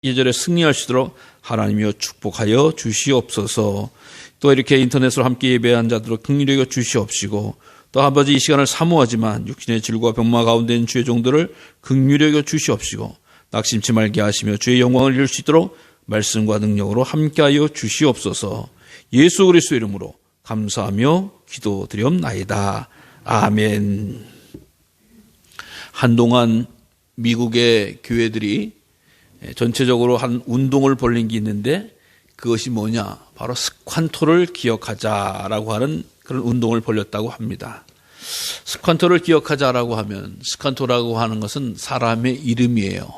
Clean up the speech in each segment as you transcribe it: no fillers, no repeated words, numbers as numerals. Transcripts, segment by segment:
예절에 승리할 수 있도록 하나님이여 축복하여 주시옵소서. 또 이렇게 인터넷으로 함께 예배한 자들을 긍휼히 여겨 주시옵시고, 또 아버지 이 시간을 사모하지만 육신의 질과 병마 가운데 있는 주의 종들을 긍휼히 여겨 주시옵시고, 낙심치 말게 하시며 주의 영광을 이룰 수 있도록 말씀과 능력으로 함께하여 주시옵소서. 예수 그리스도 이름으로 감사하며 기도드리옵나이다. 아멘. 한동안 미국의 교회들이 전체적으로 한 운동을 벌린 게 있는데, 그것이 뭐냐? 바로 스칸토를 기억하자라고 하는 그런 운동을 벌였다고 합니다. 스칸토를 기억하자라고 하면, 스칸토라고 하는 것은 사람의 이름이에요.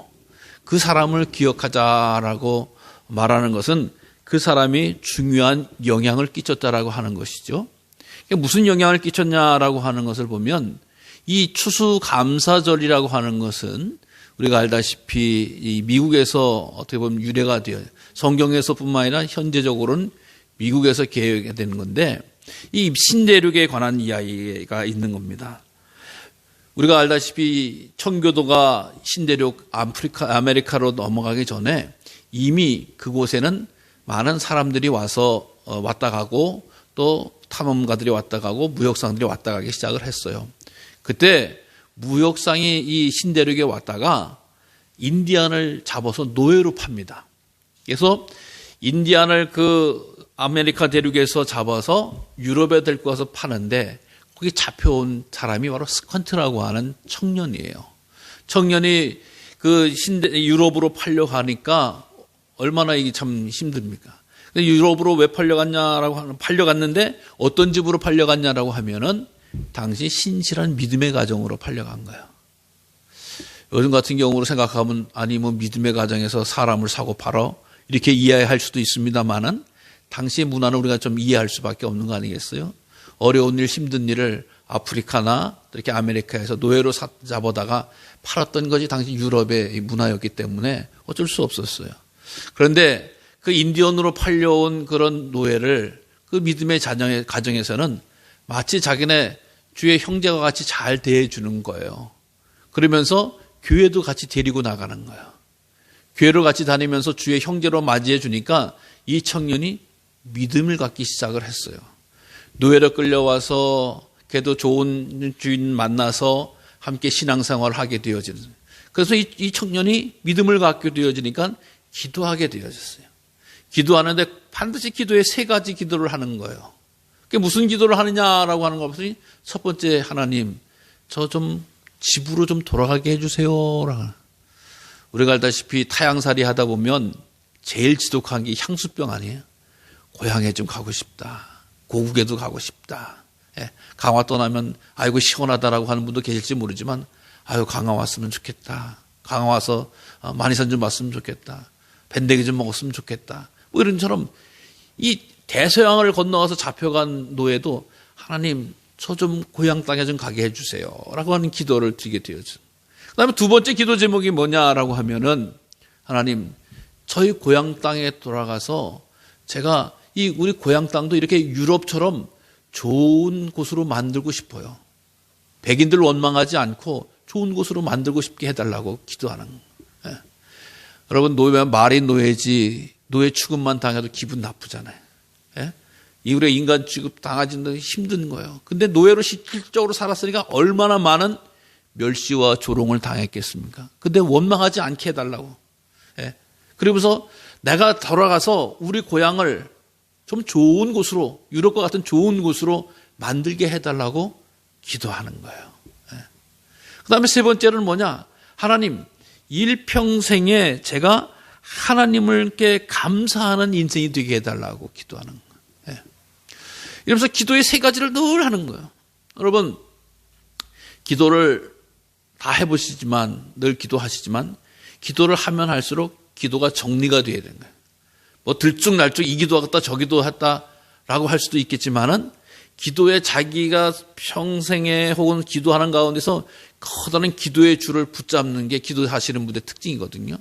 그 사람을 기억하자라고 말하는 것은 그 사람이 중요한 영향을 끼쳤다라고 하는 것이죠. 무슨 영향을 끼쳤냐라고 하는 것을 보면, 이 추수감사절이라고 하는 것은 우리가 알다시피 이 미국에서 어떻게 보면 유래가 되어요. 성경에서뿐만 아니라 현재적으로는 미국에서 개혁되는 건데, 이 신대륙에 관한 이야기가 있는 겁니다. 우리가 알다시피 청교도가 신대륙 아메리카로 넘어가기 전에 이미 그곳에는 많은 사람들이 와서 왔다 가고, 또 탐험가들이 왔다 가고 무역상들이 왔다 가기 시작을 했어요. 그때 무역상이 이 신대륙에 왔다가 인디안을 잡아서 노예로 팝니다. 그래서 인디안을 그 아메리카 대륙에서 잡아서 유럽에 데리고 와서 파는데, 거기 잡혀온 사람이 바로 스칸트라고 하는 청년이에요. 청년이 그 유럽으로 팔려가니까 얼마나 이게 참 힘듭니까? 근데 유럽으로 왜 팔려갔는데 어떤 집으로 팔려갔냐라고 하면은 당시 신실한 믿음의 가정으로 팔려간 거예요. 요즘 같은 경우로 생각하면, 아니 뭐 믿음의 가정에서 사람을 사고 팔아 이렇게 이해할 수도 있습니다만은, 당시의 문화는 우리가 좀 이해할 수밖에 없는 거 아니겠어요? 어려운 일, 힘든 일을 아프리카나 이렇게 아메리카에서 노예로 잡아다가 팔았던 것이 당시 유럽의 문화였기 때문에 어쩔 수 없었어요. 그런데 그 인디언으로 팔려온 그런 노예를 그 믿음의 가정에서는 마치 자기네 주의 형제와 같이 잘 대해주는 거예요. 그러면서 교회도 같이 데리고 나가는 거예요. 교회를 같이 다니면서 주의 형제로 맞이해 주니까 이 청년이 믿음을 갖기 시작을 했어요. 노예로 끌려와서 걔도 좋은 주인 만나서 함께 신앙생활을 하게 되어지는. 그래서 이 청년이 믿음을 갖게 되어지니까 기도하게 되어졌어요. 기도하는데 반드시 기도에 3가지 기도를 하는 거예요. 그게 무슨 기도를 하느냐라고 하는 것이, 첫 번째, 하나님, 저 좀 집으로 좀 돌아가게 해주세요. 우리가 알다시피 타향살이 하다 보면 제일 지독한 게 향수병 아니에요? 고향에 좀 가고 싶다. 고국에도 가고 싶다. 강화 떠나면 아이고 시원하다라고 하는 분도 계실지 모르지만, 아유 강화 왔으면 좋겠다. 강화 와서 만이산 좀 왔으면 좋겠다. 밴데기 좀 먹었으면 좋겠다. 뭐 이런 처럼 이 대서양을 건너가서 잡혀간 노예도, 하나님 저 좀 고향 땅에 좀 가게 해주세요 라고 하는 기도를 드리게 되어져. 그 다음에 2번째 기도 제목이 뭐냐라고 하면은, 하나님 저희 고향 땅에 돌아가서 제가 우리 고향 땅도 이렇게 유럽처럼 좋은 곳으로 만들고 싶어요. 백인들 원망하지 않고 좋은 곳으로 만들고 싶게 해달라고 기도하는 거예요. 여러분, 노예면 말이 노예지, 노예 취급만 당해도 기분 나쁘잖아요. 우리가 인간 취급 당하지는 힘든 거예요. 근데 노예로 실질적으로 살았으니까 얼마나 많은 멸시와 조롱을 당했겠습니까? 근데 원망하지 않게 해달라고. 그러면서 내가 돌아가서 우리 고향을 좀 좋은 곳으로, 유럽과 같은 좋은 곳으로 만들게 해달라고 기도하는 거예요. 그 다음에 3번째는 뭐냐? 하나님, 일평생에 제가 하나님께 감사하는 인생이 되게 해달라고 기도하는 거예요. 이러면서 기도의 3가지를 늘 하는 거예요. 여러분, 기도를 다 해보시지만, 늘 기도하시지만, 기도를 하면 할수록 기도가 정리가 되어야 되는 거예요. 뭐 들쭉날쭉 이 기도하겠다 저 기도했다라고 할 수도 있겠지만은, 기도에 자기가 평생에 혹은 기도하는 가운데서 커다란 기도의 줄을 붙잡는 게 기도하시는 분의 특징이거든요.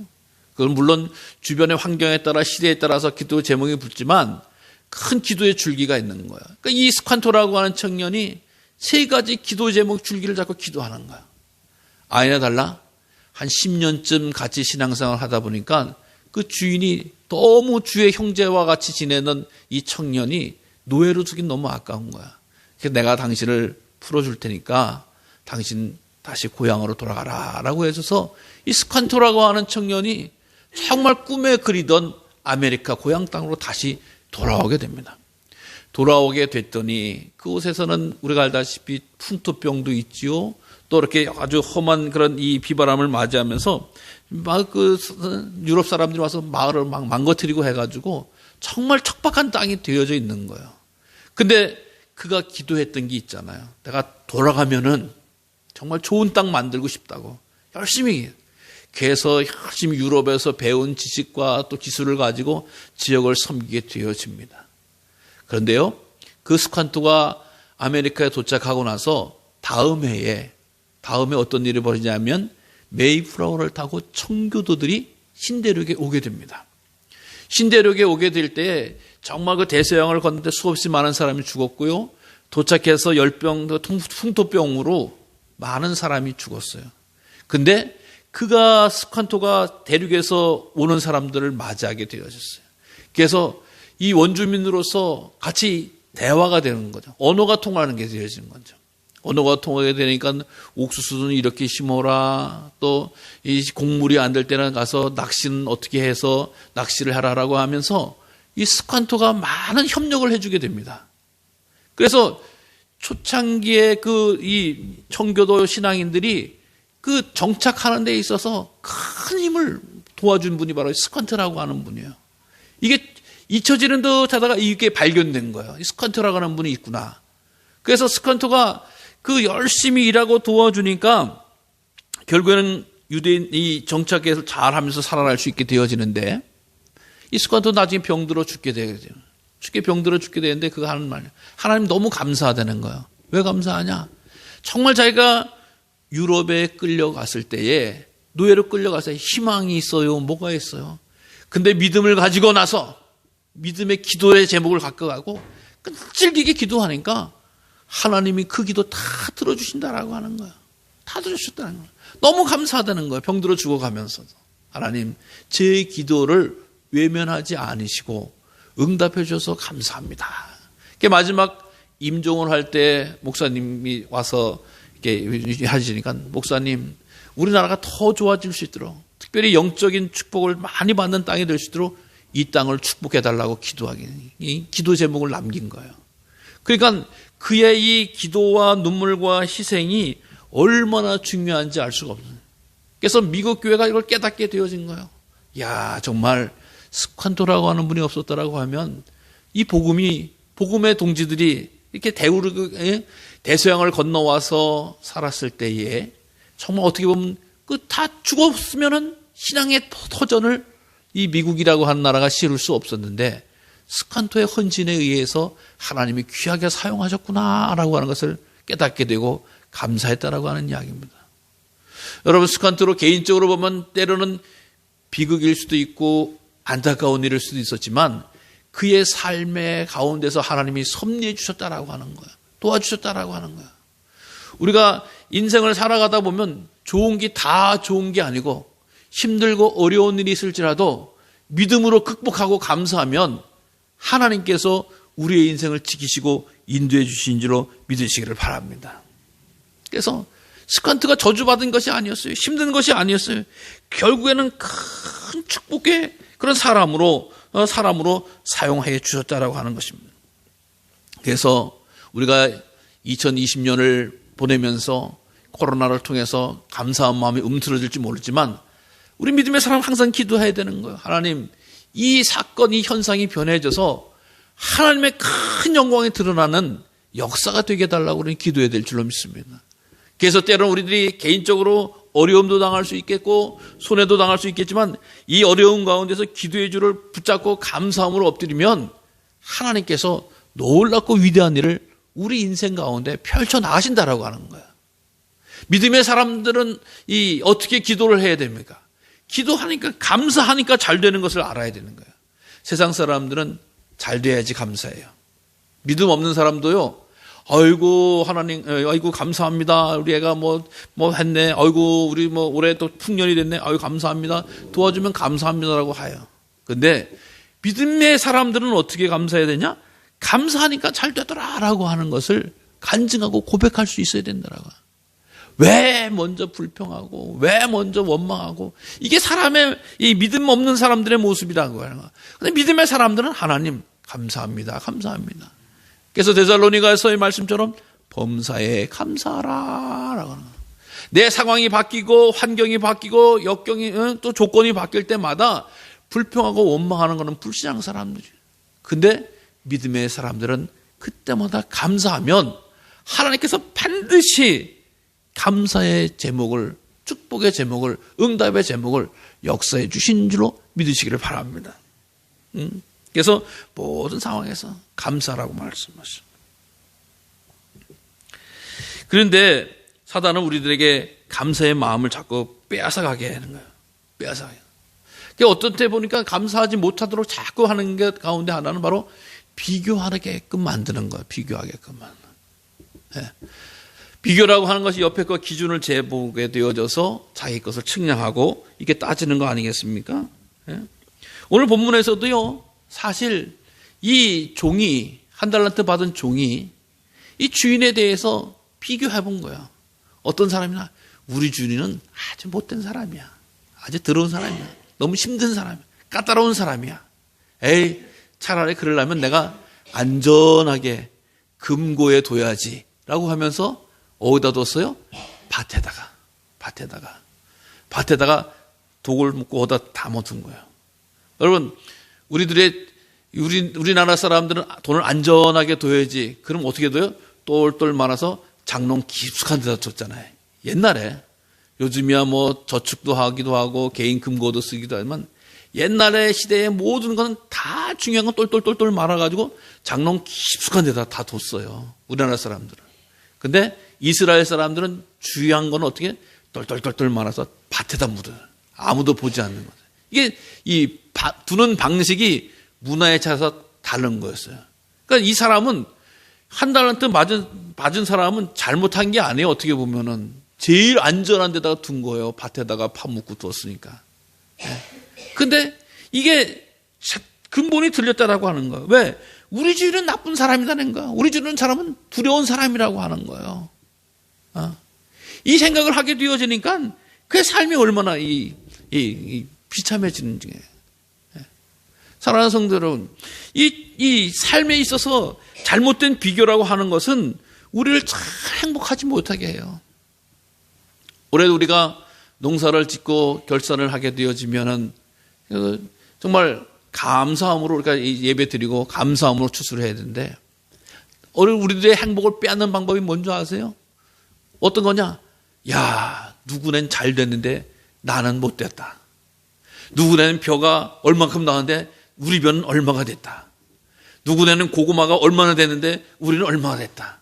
그건 물론 주변의 환경에 따라 시대에 따라서 기도 제목이 붙지만 큰 기도의 줄기가 있는 거예요. 그러니까 이 스칸토라고 하는 청년이 3가지 기도 제목 줄기를 잡고 기도하는 거예요. 아니나 달라 한 10년쯤 같이 신앙생활을 하다 보니까 그 주인이 너무 주의 형제와 같이 지내는 이 청년이 노예로 두긴 너무 아까운 거야. 그래서 내가 당신을 풀어줄 테니까 당신 다시 고향으로 돌아가라 라고 해줘서 이 스칸토라고 하는 청년이 정말 꿈에 그리던 아메리카 고향 땅으로 다시 돌아오게 됩니다. 돌아오게 됐더니 그곳에서는 우리가 알다시피 풍토병도 있지요. 또 이렇게 아주 험한 그런 이 비바람을 맞이하면서 막 그 유럽 사람들이 와서 마을을 막 망가뜨리고 해가지고 정말 척박한 땅이 되어져 있는 거예요. 근데 그가 기도했던 게 있잖아요. 내가 돌아가면은 정말 좋은 땅 만들고 싶다고 열심히. 그래서 열심히 유럽에서 배운 지식과 또 기술을 가지고 지역을 섬기게 되어집니다. 그런데요, 그 스칸토가 아메리카에 도착하고 나서 다음에 어떤 일이 벌어지냐면 메이플라워를 타고 청교도들이 신대륙에 오게 됩니다. 신대륙에 오게 될 때 정말 그 대서양을 걷는데 수없이 많은 사람이 죽었고요. 도착해서 열병, 풍토병으로 많은 사람이 죽었어요. 근데 그가 스칸토가 대륙에서 오는 사람들을 맞이하게 되어졌어요. 그래서 이 원주민으로서 같이 대화가 되는 거죠. 언어가 통하는 게 되어지는 거죠. 언어가 통하게 되니까 옥수수는 이렇게 심어라. 또 이 곡물이 안 될 때는 가서 낚시는 어떻게 해서 낚시를 하라라고 하면서 이 스칸토가 많은 협력을 해주게 됩니다. 그래서 초창기에 그 이 청교도 신앙인들이 그 정착하는 데 있어서 큰 힘을 도와준 분이 바로 스칸토라고 하는 분이에요. 이게 잊혀지는 듯 하다가 이게 발견된 거예요. 이 스칸토라고 하는 분이 있구나. 그래서 스칸토가 그 열심히 일하고 도와주니까 결국에는 유대인이 정착해서 잘 하면서 살아날 수 있게 되어지는데 이 스칸토 나중에 병들어 죽게 되어요. 병들어 죽게 되는데 그가 하는 말이에요. 하나님 너무 감사하다는 거예요. 왜 감사하냐? 정말 자기가 유럽에 끌려갔을 때에 노예로 끌려가서 희망이 있어요. 뭐가 있어요. 근데 믿음을 가지고 나서 믿음의 기도의 제목을 갖고 가고 끈질기게 기도하니까 하나님이 그 기도 다 들어주신다라고 하는 거예요. 다 들어주셨다는 거예요. 너무 감사하다는 거예요. 병들어 죽어가면서도. 하나님 제 기도를 외면하지 않으시고 응답해 주셔서 감사합니다. 마지막 임종을 할 때 목사님이 와서 이렇게 하시니까 목사님 우리나라가 더 좋아질 수 있도록 특별히 영적인 축복을 많이 받는 땅이 될 수 있도록 이 땅을 축복해달라고 이 기도 제목을 남긴 거예요. 그러니까 그의 이 기도와 눈물과 희생이 얼마나 중요한지 알 수가 없어요. 그래서 미국 교회가 이걸 깨닫게 되어진 거예요. 야, 정말 스칸토라고 하는 분이 없었다라고 하면 이 복음의 동지들이 이렇게 대서양을 건너와서 살았을 때에 정말 어떻게 보면 그 다 죽었으면은 신앙의 터전을 이 미국이라고 하는 나라가 치를 수 없었는데 스칸토의 헌신에 의해서 하나님이 귀하게 사용하셨구나라고 하는 것을 깨닫게 되고 감사했다라고 하는 이야기입니다. 여러분 스칸토로 개인적으로 보면 때로는 비극일 수도 있고 안타까운 일일 수도 있었지만 그의 삶의 가운데서 하나님이 섭리해 주셨다라고 하는 거예요. 도와주셨다라고 하는 거예요. 우리가 인생을 살아가다 보면 좋은 게 다 좋은 게 아니고 힘들고 어려운 일이 있을지라도 믿음으로 극복하고 감사하면 하나님께서 우리의 인생을 지키시고 인도해 주신 줄로 믿으시기를 바랍니다. 그래서 스칸트가 저주받은 것이 아니었어요. 힘든 것이 아니었어요. 결국에는 큰 축복의 그런 사람으로 사용해 주셨다라고 하는 것입니다. 그래서 우리가 2020년을 보내면서 코로나를 통해서 감사한 마음이 움츠러질지 모르지만 우리 믿음의 사람 항상 기도해야 되는 거예요. 하나님, 이 사건, 이 현상이 변해져서 하나님의 큰 영광이 드러나는 역사가 되게 해달라고 우리는 기도해야 될 줄로 믿습니다. 그래서 때로는 우리들이 개인적으로 어려움도 당할 수 있겠고 손해도 당할 수 있겠지만 이 어려움 가운데서 기도의 줄을 붙잡고 감사함으로 엎드리면 하나님께서 놀랍고 위대한 일을 우리 인생 가운데 펼쳐나가신다라고 하는 거예요. 믿음의 사람들은 어떻게 기도를 해야 됩니까? 기도하니까 감사하니까 잘 되는 것을 알아야 되는 거예요. 세상 사람들은 잘 돼야지 감사해요. 믿음 없는 사람도요. 아이고 하나님, 아이고 감사합니다. 우리 애가 뭐 했네. 아이고 우리 올해 또 풍년이 됐네. 아이고 감사합니다. 도와주면 감사합니다라고 해요. 근데 믿음의 사람들은 어떻게 감사해야 되냐? 감사하니까 잘 되더라라고 하는 것을 간증하고 고백할 수 있어야 된다라고. 왜 먼저 불평하고 왜 먼저 원망하고, 이게 사람의 이 믿음 없는 사람들의 모습이라고 하는 거야. 근데 믿음의 사람들은 하나님 감사합니다. 감사합니다. 그래서 데살로니가서의 말씀처럼 범사에 감사하라라고 하는 거야. 내 상황이 바뀌고 환경이 바뀌고 역경이 또 조건이 바뀔 때마다 불평하고 원망하는 것은 불신앙 사람들이에요. 근데 믿음의 사람들은 그때마다 감사하면 하나님께서 반드시 감사의 제목을, 축복의 제목을, 응답의 제목을 역사해 주신 줄로 믿으시기를 바랍니다. 그래서 모든 상황에서 감사라고 말씀하십니다. 그런데 사단은 우리들에게 감사의 마음을 자꾸 빼앗아가게 하는 거예요. 빼앗아가게. 그러니까 어떤 때 보니까 감사하지 못하도록 자꾸 하는 것 가운데 하나는 바로 비교하게끔 만드는 거예요. 비교하게끔 만드는 거예요. 네. 비교라고 하는 것이 옆에 거 기준을 재보게 되어져서 자기 것을 측량하고 이게 따지는 거 아니겠습니까? 네. 오늘 본문에서도요, 사실 이 종이, 한 달란트 받은 종이 이 주인에 대해서 비교해 본 거야. 어떤 사람이나 우리 주인은 아주 못된 사람이야. 아주 더러운 사람이야. 너무 힘든 사람이야. 까다로운 사람이야. 에이, 차라리 그러려면 내가 안전하게 금고에 둬야지 라고 하면서 어디다 뒀어요? 밭에다가 독을 묶고 어디다 담아둔 거예요. 여러분, 우리나라 사람들은 돈을 안전하게 둬야지. 그럼 어떻게 둬요? 똘똘 말아서 장롱 깊숙한 데다 뒀잖아요. 옛날에. 요즘이야 뭐 저축도 하기도 하고 개인 금고도 쓰기도 하지만 옛날의 시대의 모든 건 다 중요한 건 똘똘똘똘 말아가지고 장롱 깊숙한 데다 다 뒀어요. 우리나라 사람들은. 근데 이스라엘 사람들은 중요한 건 어떻게 똘똘똘똘 말아서 밭에다 묻어요. 아무도 보지 않는 거죠. 이게 이 두는 방식이 문화에 차서 다른 거였어요. 그러니까 이 사람은 한 달란트 맞은 사람은 잘못한 게 아니에요. 어떻게 보면은 제일 안전한 데다가 둔 거예요. 밭에다가 파묻고 뒀으니까. 근데 이게 근본이 들렸다라고 하는 거예요. 왜? 우리 주인은 나쁜 사람이라는 거야. 우리 주인은 사람은 두려운 사람이라고 하는 거예요. 이 생각을 하게 되어지니까 그 삶이 얼마나 비참해지는지. 사랑하는 성도 여러분, 이 삶에 있어서 잘못된 비교라고 하는 것은 우리를 참 행복하지 못하게 해요. 올해 우리가 농사를 짓고 결산을 하게 되어지면은 정말 감사함으로 우리가 예배 드리고 감사함으로 추수를 해야 되는데, 우리들의 행복을 빼앗는 방법이 뭔지 아세요? 어떤 거냐? 야, 누구는 잘 됐는데 나는 못 됐다. 누구는 벼가 얼마큼 나왔는데 우리 벼는 얼마가 됐다. 누구는 고구마가 얼마나 됐는데 우리는 얼마가 됐다.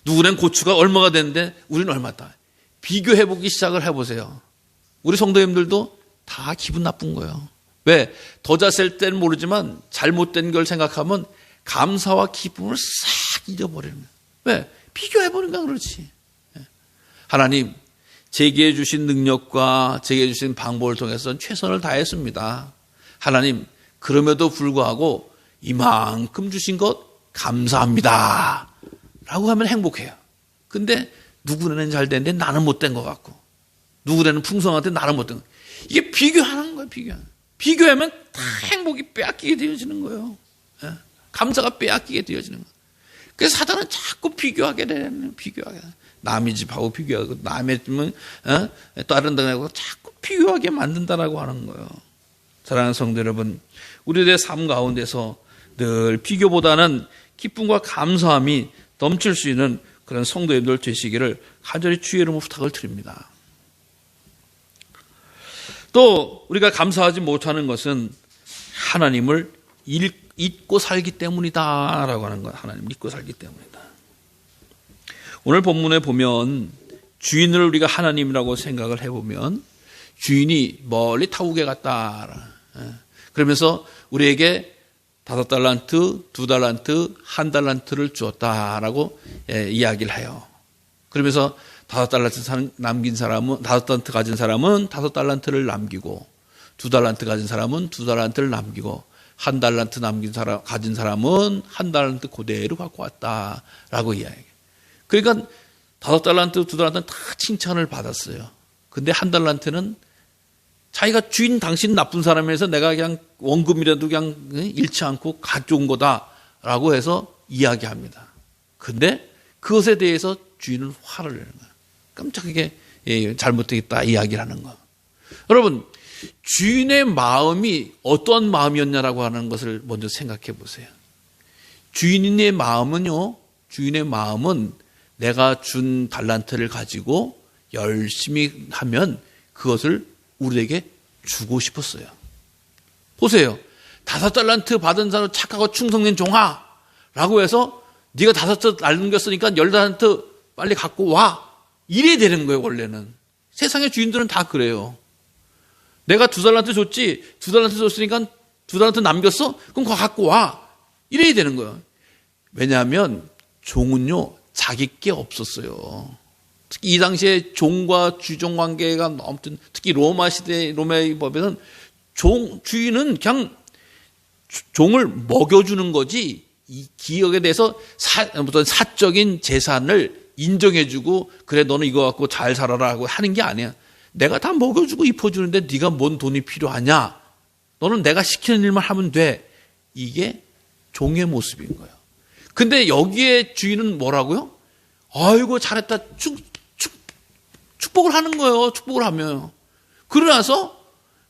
누구는 고추가 얼마가 됐는데 우리는 얼마다. 비교해보기 시작을 해보세요. 우리 성도님들도 다 기분 나쁜 거예요. 왜? 더 자셀 때는 모르지만 잘못된 걸 생각하면 감사와 기쁨을 싹 잊어버리는 거예요. 왜? 비교해보니까 그렇지. 하나님, 제게 주신 능력과 제게 주신 방법을 통해서 최선을 다했습니다. 하나님, 그럼에도 불구하고 이만큼 주신 것 감사합니다. 라고 하면 행복해요. 근데 누구는 잘 됐는데 나는 못된 것 같고, 누구는 풍성한데 나는 못된 것 같고. 이게 비교하는 거예요, 비교하면 다 행복이 빼앗기게 되어지는 거예요. 감사가 빼앗기게 되어지는 거예요. 그래서 사단은 자꾸 비교하게 되는, 비교하게. 남의 집하고 비교하고, 남의 집은, 다른 데하고 자꾸 비교하게 만든다라고 하는 거예요. 사랑하는 성도 여러분, 우리들의 삶 가운데서 늘 비교보다는 기쁨과 감사함이 넘칠 수 있는 그런 성도님들 되시기를 간절히 주의 이름으로 부탁을 드립니다. 또 우리가 감사하지 못하는 것은 하나님을 잊고 살기 때문이다라고 하는 것. 하나님을 잊고 살기 때문이다. 오늘 본문에 보면 주인을 우리가 하나님이라고 생각을 해보면 주인이 멀리 타국에 갔다. 그러면서 우리에게 5달란트, 2달란트, 1달란트를 주었다라고 이야기를 해요. 그러면서 5달란트 남긴 사람은 5달란트 가진 사람은 5달란트를 남기고 2달란트 가진 사람은 2달란트를 남기고 1달란트 가진 사람은 1달란트 그대로 갖고 왔다라고 이야기해요. 그러니까 5달란트, 2달란트는 다 칭찬을 받았어요. 근데 1달란트는 자기가 주인 당신 나쁜 사람에서 내가 그냥 원금이라도 그냥 잃지 않고 가져온 거다라고 해서 이야기합니다. 근데 그것에 대해서 주인은 화를 내는 거예요. 깜짝이게 잘못되겠다 이야기를 하는 거. 여러분, 주인의 마음이 어떠한 마음이었냐라고 하는 것을 먼저 생각해 보세요. 주인의 마음은요, 주인의 마음은 내가 준 달란트를 가지고 열심히 하면 그것을 우리에게 주고 싶었어요. 보세요. 5달란트 받은 사람 착하고 충성된 종아라고 해서 네가 5달란트 남겼으니까 10달란트 빨리 갖고 와. 이래야 되는 거예요, 원래는. 세상의 주인들은 다 그래요. 내가 2달란트 줬지, 2달란트 줬으니까 2달란트 남겼어? 그럼 그거 갖고 와. 이래야 되는 거예요. 왜냐하면 종은요, 자기 게 없었어요. 특히 이 당시에 종과 주종 관계가 아무튼 특히 로마 시대, 로마의 법에는 주인은 그냥 종을 먹여주는 거지, 이 기업에 대해서 어떤 사적인 재산을 인정해주고, 그래, 너는 이거 갖고 잘 살아라 하고 하는 게 아니야. 내가 다 먹여주고 입혀주는데 네가 뭔 돈이 필요하냐? 너는 내가 시키는 일만 하면 돼. 이게 종의 모습인 거예요. 근데 여기에 주인은 뭐라고요? 아이고, 잘했다. 축복을 하는 거예요. 축복을 하면. 그러나서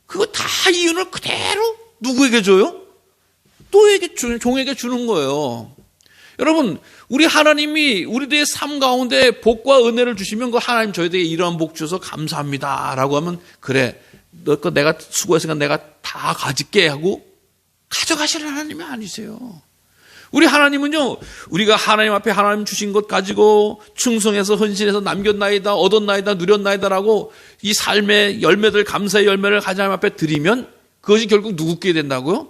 그거 다 이윤을 그대로 누구에게 줘요? 종에게 주는 거예요. 여러분, 우리 하나님이 우리들의 삶 가운데 복과 은혜를 주시면 그 하나님 저희들에게 이러한 복 주셔서 감사합니다 라고 하면, 그래, 너 거 내가 수고했으니까 내가 다 가질게 하고 가져가시는 하나님이 아니세요. 우리 하나님은요, 우리가 하나님 앞에 하나님 주신 것 가지고 충성해서 헌신해서 남겼나이다, 얻었나이다, 누렸나이다라고 이 삶의 열매들, 감사의 열매를 하나님 앞에 드리면 그것이 결국 누구께 된다고요?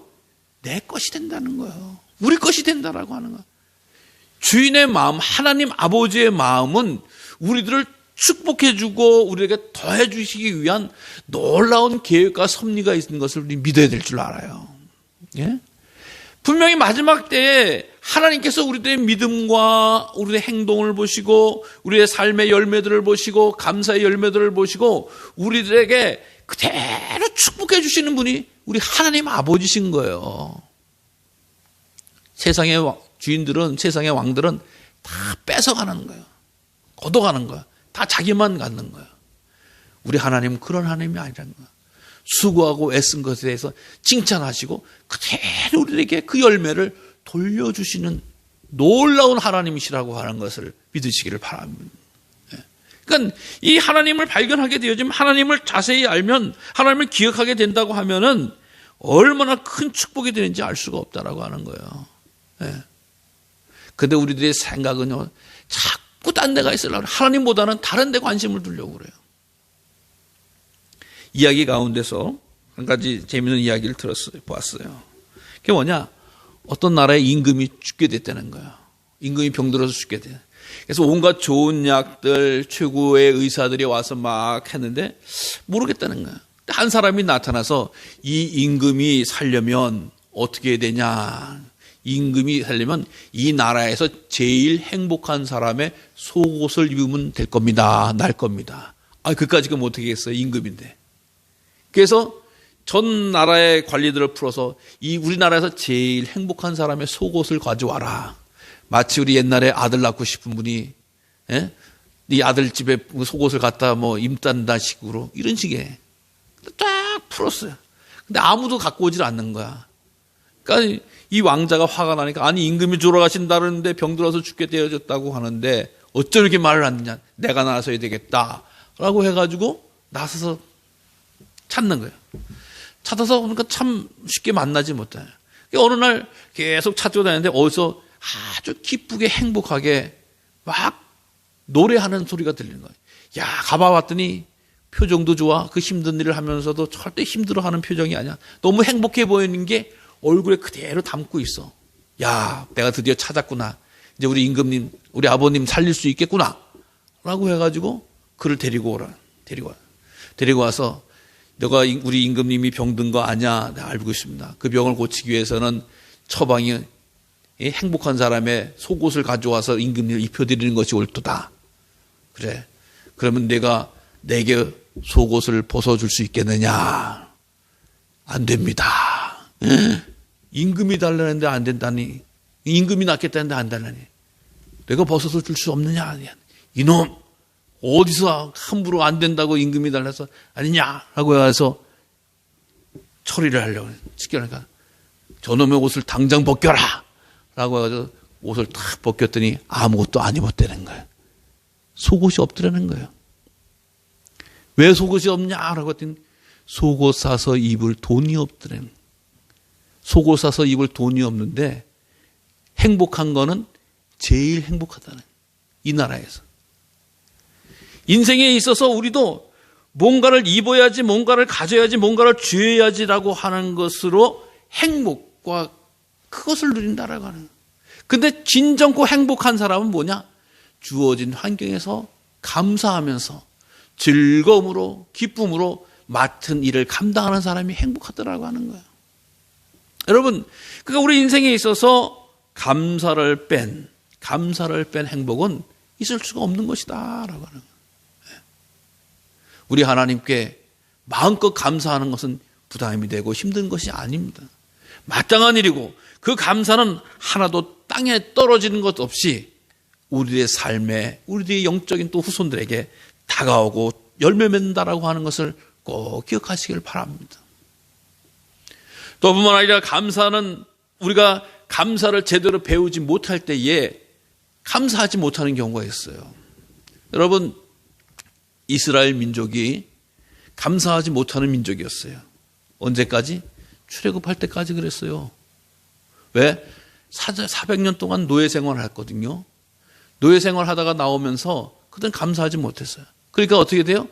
내 것이 된다는 거예요. 우리 것이 된다라고 하는 거예요. 주인의 마음, 하나님 아버지의 마음은 우리들을 축복해주고 우리에게 더해주시기 위한 놀라운 계획과 섭리가 있는 것을 우리 믿어야 될 줄 알아요. 예? 분명히 마지막 때에 하나님께서 우리들의 믿음과 우리의 행동을 보시고 우리의 삶의 열매들을 보시고 감사의 열매들을 보시고 우리들에게 그대로 축복해 주시는 분이 우리 하나님 아버지신 거예요. 세상의 주인들은, 세상의 왕들은 다 뺏어가는 거예요. 걷어가는 거예요. 다 자기만 갖는 거예요. 우리 하나님은 그런 하나님이 아니라는 거예요. 수고하고 애쓴 것에 대해서 칭찬하시고 그대로 우리에게 그 열매를 돌려주시는 놀라운 하나님이시라고 하는 것을 믿으시기를 바랍니다. 그러니까 이 하나님을 발견하게 되어지면, 하나님을 자세히 알면, 하나님을 기억하게 된다고 하면은 얼마나 큰 축복이 되는지 알 수가 없다라고 하는 거예요. 근데 우리들의 생각은요, 자꾸 딴 데가 있으려고, 하나님보다는 다른 데 관심을 두려고 그래요. 이야기 가운데서 한 가지 재미있는 이야기를 보았어요. 그게 뭐냐? 어떤 나라의 임금이 죽게 됐다는 거예요. 임금이 병들어서 죽게 돼. 그래서 온갖 좋은 약들, 최고의 의사들이 와서 막 했는데 모르겠다는 거예요. 한 사람이 나타나서 이 임금이 살려면 어떻게 해야 되냐? 임금이 살려면 이 나라에서 제일 행복한 사람의 속옷을 입으면 될 겁니다. 날 겁니다. 그까짓 건 어떻게 했어요? 임금인데. 그래서 전 나라의 관리들을 풀어서 이 우리나라에서 제일 행복한 사람의 속옷을 가져와라. 마치 우리 옛날에 아들 낳고 싶은 분이, 네 아들 집에 속옷을 갖다 입단다 식으로, 이런 식의 딱 풀었어요. 근데 아무도 갖고 오질 않는 거야. 그러니까 이 왕자가 화가 나니까, 아니 임금이 돌아가신다는데 병들어서 죽게 되어졌다고 하는데 어쩜 이렇게 말을 안 듣냐? 내가 나서야 되겠다라고 해가지고 나서서 찾는 거예요. 찾아서 그러니까 참 쉽게 만나지 못해요. 어느 날 계속 찾고 다니는데 어디서 아주 기쁘게 행복하게 막 노래하는 소리가 들리는 거예요. 야, 가봐봤더니 표정도 좋아. 그 힘든 일을 하면서도 절대 힘들어하는 표정이 아니야. 너무 행복해 보이는 게 얼굴에 그대로 담고 있어. 야, 내가 드디어 찾았구나. 이제 우리 임금님, 우리 아버님 살릴 수 있겠구나. 라고 해가지고 그를 데리고 오라. 데리고 와서 너가 우리 임금님이 병든 거 아냐? 내가 알고 있습니다. 그 병을 고치기 위해서는 처방이 행복한 사람의 속옷을 가져와서 임금님을 입혀드리는 것이 옳도다. 그래. 그러면 내가 내게 속옷을 벗어줄 수 있겠느냐? 안 됩니다. 임금이 달라는데 안 된다니. 임금이 낫겠다는데 안 달라니. 내가 벗어서 줄 수 없느냐? 이놈, 어디서 함부로 안 된다고 임금이 달라서 아니냐라고 해서 처리를 하려고 시켜니까 저놈의 옷을 당장 벗겨라 라고 해서 옷을 탁 벗겼더니 아무것도 안 입었다는 거예요. 속옷이 없더라는 거예요. 왜 속옷이 없냐라고 했더니 속옷 사서 입을 돈이 없더라는 거예요. 속옷 사서 입을 돈이 없는데 행복한 거는 제일 행복하다는 거예요. 이 나라에서. 인생에 있어서 우리도 뭔가를 입어야지, 뭔가를 가져야지, 뭔가를 쥐어야지라고 하는 것으로 행복과 그것을 누린다라고 하는 거예요. 근데 진정고 행복한 사람은 뭐냐? 주어진 환경에서 감사하면서 즐거움으로, 기쁨으로 맡은 일을 감당하는 사람이 행복하더라고 하는 거예요. 여러분, 그러니까 우리 인생에 있어서 감사를 뺀 행복은 있을 수가 없는 것이다라고 하는 거예요. 우리 하나님께 마음껏 감사하는 것은 부담이 되고 힘든 것이 아닙니다. 마땅한 일이고 그 감사는 하나도 땅에 떨어지는 것 없이 우리의 삶에, 우리의 영적인 또 후손들에게 다가오고 열매 맺는다라고 하는 것을 꼭 기억하시길 바랍니다. 또 뿐만 아니라 감사는 우리가 감사를 제대로 배우지 못할 때에 감사하지 못하는 경우가 있어요. 여러분, 이스라엘 민족이 감사하지 못하는 민족이었어요. 언제까지? 출애굽할 때까지 그랬어요. 왜? 400년 동안 노예 생활을 했거든요. 노예 생활하다가 나오면서 그들은 감사하지 못했어요. 그러니까 어떻게 돼요?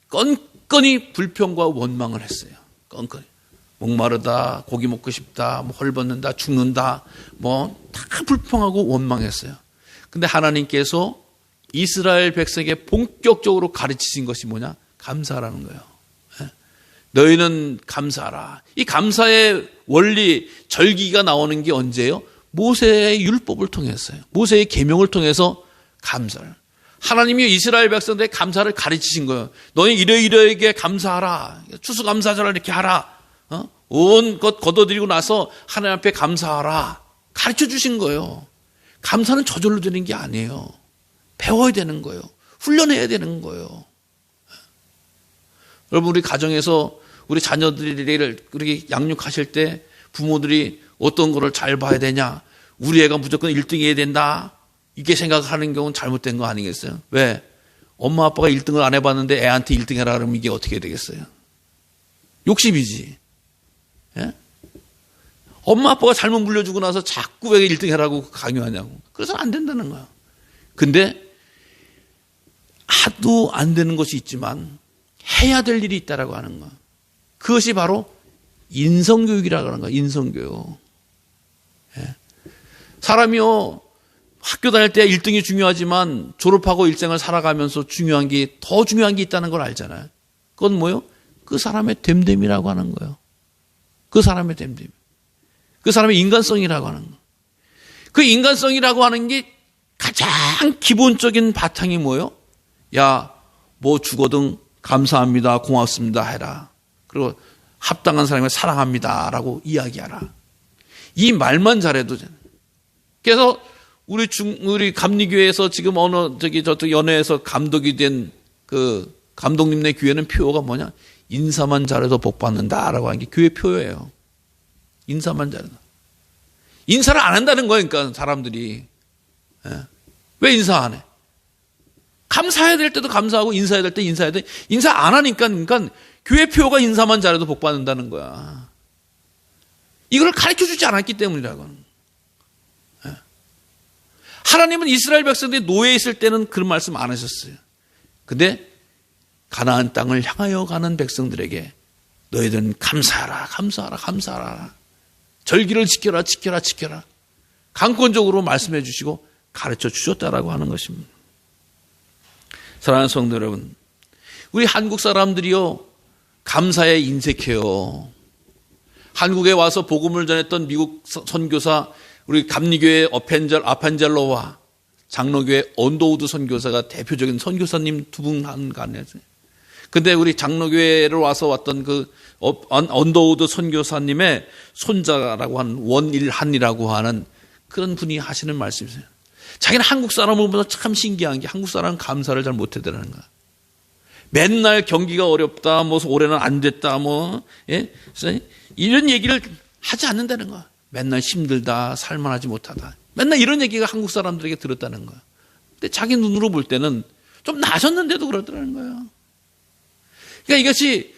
건건이 불평과 원망을 했어요. 건건이. 목마르다, 고기 먹고 싶다, 헐 벗는다, 죽는다, 다 불평하고 원망했어요. 근데 하나님께서 이스라엘 백성에게 본격적으로 가르치신 것이 뭐냐? 감사라는 거예요. 너희는 감사하라. 이 감사의 원리, 절기가 나오는 게 언제예요? 모세의 율법을 통해서요. 모세의 계명을 통해서 감사를. 하나님이 이스라엘 백성들에게 감사를 가르치신 거예요. 너희 이러이러에게 감사하라. 추수감사절을 이렇게 하라. 온 것 거둬들이고 나서 하나님 앞에 감사하라. 가르쳐 주신 거예요. 감사는 저절로 되는 게 아니에요. 배워야 되는 거예요. 훈련해야 되는 거예요. 여러분, 우리 가정에서 우리 자녀들을 그렇게 양육하실 때 부모들이 어떤 거를 잘 봐야 되냐? 우리 애가 무조건 1등 해야 된다. 이렇게 생각하는 경우는 잘못된 거 아니겠어요? 왜? 엄마 아빠가 1등을 안 해봤는데 애한테 1등 해라 그러면 이게 어떻게 되겠어요? 욕심이지. 예? 엄마 아빠가 잘못 물려주고 나서 자꾸 왜 1등 해라고 강요하냐고. 그래서 안 된다는 거야. 근데 하도 안 되는 것이 있지만 해야 될 일이 있다라고 하는 거야. 그것이 바로 인성교육이라고 하는 거야. 인성교육. 예. 사람이요, 학교 다닐 때 1등이 중요하지만 졸업하고 일생을 살아가면서 중요한 게, 더 중요한 게 있다는 걸 알잖아요. 그건 뭐요? 그 사람의 됨됨이라고 하는 거예요. 그 사람의 됨됨이. 그 사람의 인간성이라고 하는 거. 그 인간성이라고 하는 게 가장 기본적인 바탕이 뭐예요? 야, 뭐 주거든 감사합니다, 고맙습니다 해라. 그리고 합당한 사람을 사랑합니다 라고 이야기하라. 이 말만 잘해도 되는. 그래서 우리 감리교회에서 지금 저쪽 연회에서 감독이 된 그 감독님네 교회는 표어가 뭐냐? 인사만 잘해도 복 받는다라고 하는 게 교회 표어예요. 인사만 잘해도. 인사를 안 한다는 거예요, 그러니까 사람들이. 예. 왜 인사 안 해? 감사해야 될 때도 감사하고 인사해야 될 때 인사해야 돼. 인사 안 하니까, 그러니까 교회 표어가 인사만 잘해도 복 받는다는 거야. 이걸 가르쳐 주지 않았기 때문이라고 하는 거야. 예. 하나님은 이스라엘 백성들이 노예에 있을 때는 그런 말씀 안 하셨어요. 근데 가나안 땅을 향하여 가는 백성들에게 너희들은 감사하라, 감사하라, 감사하라. 절기를 지켜라, 지켜라, 지켜라. 강권적으로 말씀해 주시고 가르쳐 주셨다라고 하는 것입니다. 사랑하는 성도 여러분, 우리 한국 사람들이요, 감사에 인색해요. 한국에 와서 복음을 전했던 미국 선교사, 우리 감리교회 아판젤로와 장로교회 언더우드 선교사가 대표적인 선교사님 두 분 간에서. 근데 우리 장로교회를 와서 왔던 그 언더우드 선교사님의 손자라고 하는 원일한이라고 하는 그런 분이 하시는 말씀이세요. 자기는 한국 사람을 보면서 참 신기한 게 한국 사람은 감사를 잘 못해더라는 거야. 맨날 경기가 어렵다, 뭐 올해는 안 됐다, 뭐 예? 이런 얘기를 하지 않는다는 거야. 맨날 힘들다, 살만하지 못하다. 맨날 이런 얘기가 한국 사람들에게 들었다는 거야. 근데 자기 눈으로 볼 때는 좀 나아졌는데도 그러더라는 거야. 그러니까 이것이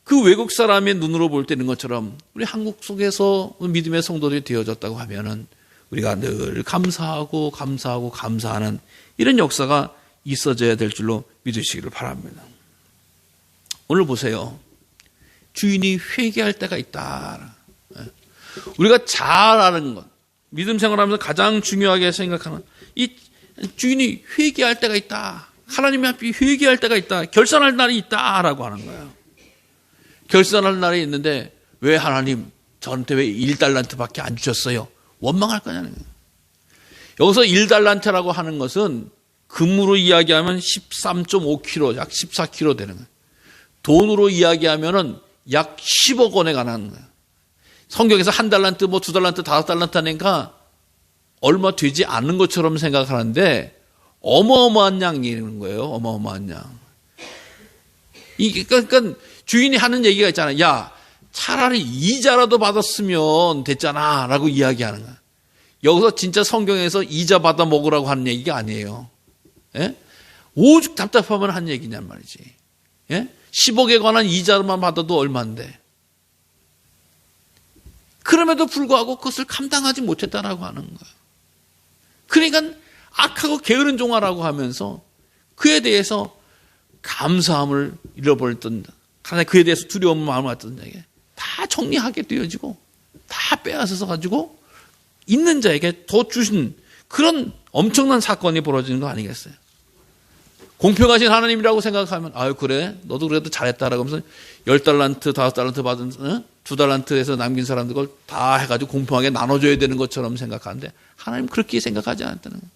그 외국 사람의 눈으로 볼 때는 것처럼 우리 한국 속에서 믿음의 성도들이 되어졌다고 하면은 우리가 늘 감사하고 감사하고 감사하는 이런 역사가 있어져야 될 줄로 믿으시기를 바랍니다. 오늘 보세요. 주인이 회개할 때가 있다. 우리가 잘 아는 것, 믿음 생활하면서 가장 중요하게 생각하는 이 주인이 회개할 때가 있다. 하나님 앞에 회개할 때가 있다. 결산할 날이 있다라고 하는 거예요. 결산할 날이 있는데 왜 하나님 저한테 왜 1달란트밖에 안 주셨어요? 원망할 거냐는 거예요. 여기서 1달란트라고 하는 것은 금으로 이야기하면 13.5kg, 약 14kg 되는 거예요. 돈으로 이야기하면은 약 10억 원에 가는 거예요. 성경에서 1달란트, 뭐 2달란트, 5달란트 하니까 얼마 되지 않는 것처럼 생각하는데 어마어마한 양이라는 거예요. 어마어마한 양. 그러니까 주인이 하는 얘기가 있잖아요. 야, 차라리 이자라도 받았으면 됐잖아 라고 이야기하는 거야. 여기서 진짜 성경에서 이자 받아 먹으라고 하는 얘기가 아니에요. 예? 오죽 답답하면 한 얘기냔 말이지. 예? 10억에 관한 이자만 받아도 얼마인데. 그럼에도 불구하고 그것을 감당하지 못했다라고 하는 거야. 그러니까 악하고 게으른 종아라고 하면서 그에 대해서 감사함을 잃어버렸던, 그에 대해서 두려운 마음을 갖던 자에게 다 정리하게 되어지고 다 빼앗아서 가지고 있는 자에게 더 주신 그런 엄청난 사건이 벌어지는 거 아니겠어요? 공평하신 하나님이라고 생각하면 아유 그래 너도 그래도 잘했다라고 하면서 10달란트 5달란트 받은 2달란트에서 남긴 사람들 걸 다 해가지고 공평하게 나눠줘야 되는 것처럼 생각하는데 하나님 그렇게 생각하지 않았다는 거예요.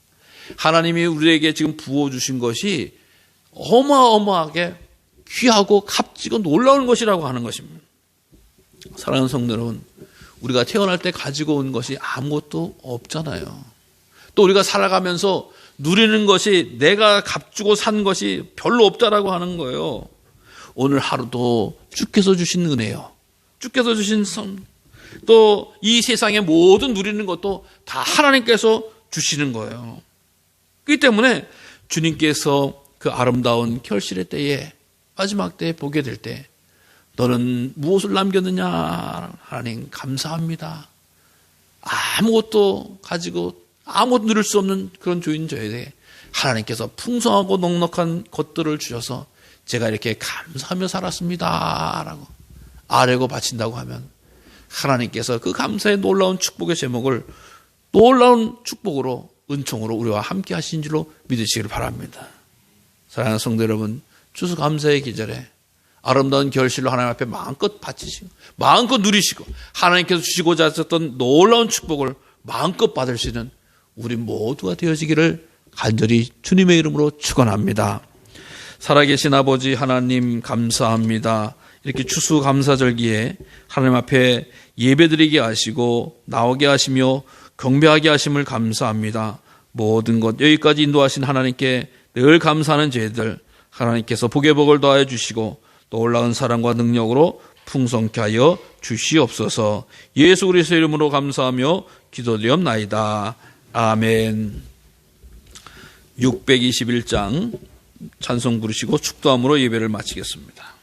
하나님이 우리에게 지금 부어주신 것이 어마어마하게 귀하고 값지고 놀라운 것이라고 하는 것입니다. 사랑하는 성도 여러분, 우리가 태어날 때 가지고 온 것이 아무것도 없잖아요. 또 우리가 살아가면서 누리는 것이 내가 값주고 산 것이 별로 없다라고 하는 거예요. 오늘 하루도 주께서 주신 은혜요. 주께서 주신 선, 또 이 세상의 모든 누리는 것도 다 하나님께서 주시는 거예요. 그렇기 때문에 주님께서 그 아름다운 결실의 때에 마지막 때에 보게 될 때 너는 무엇을 남겼느냐? 하나님 감사합니다. 아무것도 가지고 아무것도 누릴 수 없는 그런 주인 저에게 하나님께서 풍성하고 넉넉한 것들을 주셔서 제가 이렇게 감사하며 살았습니다 라고 아뢰고 바친다고 하면 하나님께서 그 감사의 놀라운 축복의 제목을 놀라운 축복으로 은총으로 우리와 함께 하신 줄로 믿으시기를 바랍니다. 사랑하는 성도 여러분, 추수감사의 계절에 아름다운 결실로 하나님 앞에 마음껏 바치시고 마음껏 누리시고 하나님께서 주시고자 하셨던 놀라운 축복을 마음껏 받을 수 있는 우리 모두가 되어지기를 간절히 주님의 이름으로 축원합니다. 살아계신 아버지 하나님 감사합니다. 이렇게 추수감사절기에 하나님 앞에 예배드리게 하시고 나오게 하시며 경배하게 하심을 감사합니다. 모든 것 여기까지 인도하신 하나님께 늘 감사하는 저희들 하나님께서 복의 복을 더하여 주시고 놀라운 사랑과 능력으로 풍성케 하여 주시옵소서. 예수 그리스도의 이름으로 감사하며 기도드리옵나이다. 아멘. 621장 찬송 부르시고 축도함으로 예배를 마치겠습니다.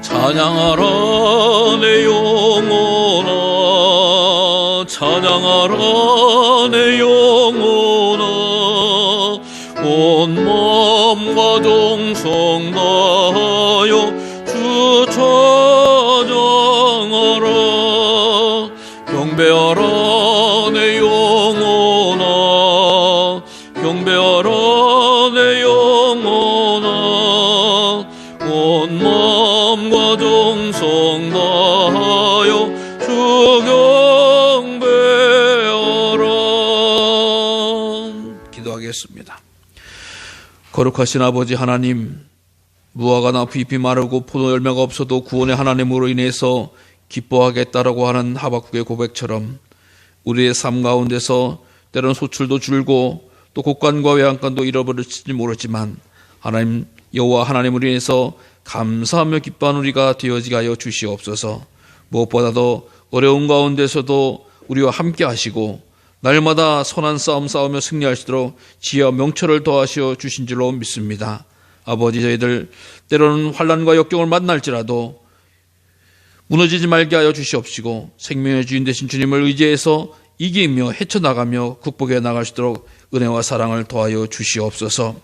찬양하라 내 영혼아 찬양하라 내 영혼아 온 몸과 동성 다하여 주 찬양하라. 경배하라 내 영혼아, 경배하라 내 영혼아. 온 마음과 정성 다하여 주 경배하라. 기도하겠습니다. 거룩하신 아버지 하나님, 무화과 나무 잎이 마르고 포도 열매가 없어도 구원의 하나님으로 인해서 기뻐하겠다라고 하는 하박국의 고백처럼 우리의 삶 가운데서 때로는 소출도 줄고 또 곡간과 외양간도 잃어버릴지 모르지만 하나님 여호와 하나님으로 인해서 감사하며 기뻐하는 우리가 되어지게 하여 주시옵소서. 무엇보다도 어려운 가운데서도 우리와 함께 하시고 날마다 선한 싸움 싸우며 승리할 수 있도록 지혜와 명철을 더하시어 주신 줄로 믿습니다. 아버지, 저희들 때로는 환난과 역경을 만날지라도 무너지지 말게 하여 주시옵시고 생명의 주인 되신 주님을 의지해서 이기며 헤쳐나가며 극복해 나갈 수 있도록 은혜와 사랑을 더하여 주시옵소서.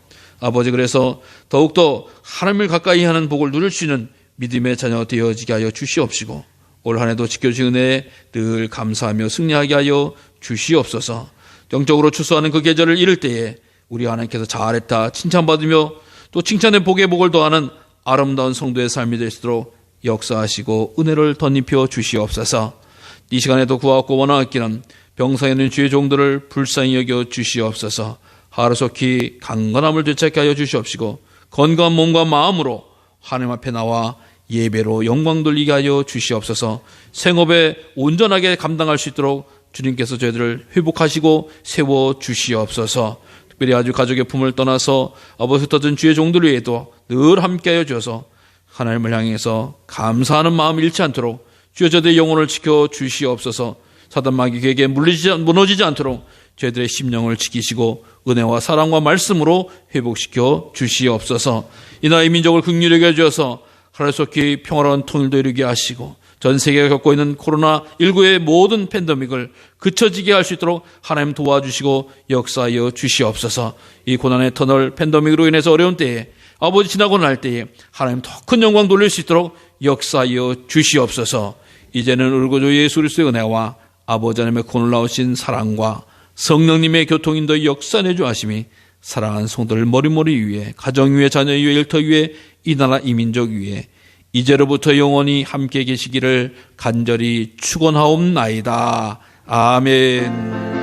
아버지, 그래서 더욱더 하나님을 가까이 하는 복을 누릴 수 있는 믿음의 자녀 되어지게 하여 주시옵시고 올 한 해도 지켜주신 은혜에 늘 감사하며 승리하게 하여 주시옵소서. 영적으로 추수하는 그 계절을 이룰 때에 우리 하나님께서 잘했다 칭찬받으며 또 칭찬의 복의 복을 더하는 아름다운 성도의 삶이 될 수 있도록 역사하시고 은혜를 덧입혀 주시옵소서. 이 시간에도 구하고 원하옵기는 병상에 있는 주의 종들을 불쌍히 여겨 주시옵소서. 하루속히 강건함을 되찾게 하여 주시옵시고 건강한 몸과 마음으로 하나님 앞에 나와 예배로 영광 돌리게 하여 주시옵소서. 생업에 온전하게 감당할 수 있도록 주님께서 저희들을 회복하시고 세워 주시옵소서. 특별히 아주 가족의 품을 떠나서 아버지 흩어진 주의 종들 위에도 늘 함께하여 주셔서 하나님을 향해서 감사하는 마음 잃지 않도록 주여 저들의 영혼을 지켜 주시옵소서. 사단 마귀에게 무너지지 않도록 저희들의 심령을 지키시고 은혜와 사랑과 말씀으로 회복시켜 주시옵소서. 이 나라의 민족을 긍휼히 여겨 주셔서 하루속히 평화로운 통일도 이루게 하시고 전 세계가 겪고 있는 코로나19의 모든 팬데믹을 그쳐지게 할 수 있도록 하나님 도와주시고 역사하여 주시옵소서. 이 고난의 터널 팬데믹으로 인해서 어려운 때에 아버지 지나고 날 때에 하나님 더 큰 영광 돌릴 수 있도록 역사하여 주시옵소서. 이제는 우리 구주 예수 그리스도의 은혜와 아버지 하나님의 그 놀라우신 사랑과 성령님의 교통인도의 역사 내주하심이 사랑하는 성도를 머리머리 위에, 가정 위에, 자녀 위에, 일터 위에, 이 나라 이 민족 위에 이제로부터 영원히 함께 계시기를 간절히 축원하옵나이다. 아멘.